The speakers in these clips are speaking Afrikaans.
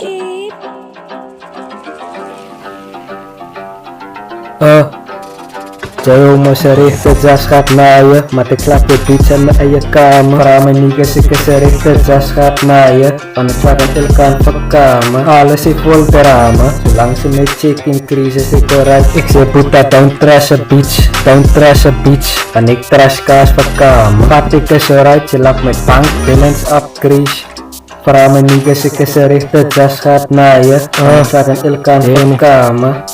sakit. Jayo mo sarih terjaskat naya mati klap de bica na ayakama Rama niga si kasarih terjaskat naya Panaklakan ilkan pakama Ala si full terama Sulang si may chicken krisis si korat Ikse puta don't trash a bitch Don't trash a bitch Panik trash kas pakama Pati kasaray silap may bank balance up krish Rama niga si kasarih terjaskat naya Panaklakan ilkan pakama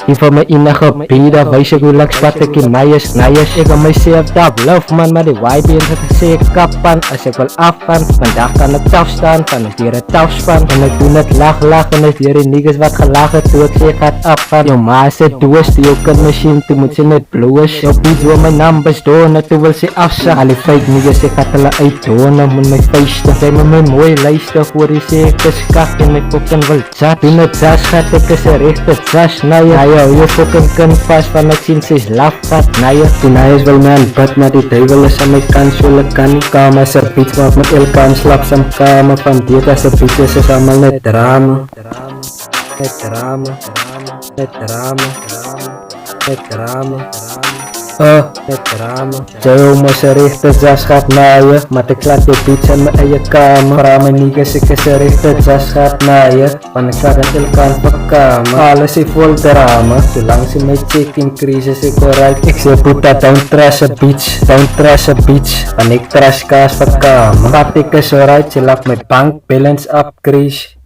Ifa may inakapida Vaisya gulak spatakin mayas Ika may siyap tab Love man madi YB sa kasikapan Asyakal afan Mandakan na taustan Panatira tauspan Panagdunat lak-lak Panatira nigas wat kalakot Tuwag sikat apan Yung maset duwas Tiyokan machine Tumut sinat bluwas Yung video may numbers doon Natuwal si afsa Alifay nigas si katala ay doon Namun may face na Say may moy lays na Kuri si kaskak Yung may pukan walchat Pinagdas ka Tekasarih Tadas na Ayaw yung pukan kan fast Panagsinsis lapat Naya Pinayas walman Bat mati Daywala sa may kansula Kani kama sa beach Mat ilkan slap sam kama Pandita sa beach Sa samal na drama Jayo mo sarih terjaskat naya Matiklat de bica na ayakama Rama niga si kasarih terjaskat naya Panaklakan ilkan pakama Ala si full drama Sulang si may chicken krisis si korat Ikse puta don't trash a bitch Don't trash a bitch Panik trash kas pakama Pati kasaray silap may bank balance up krish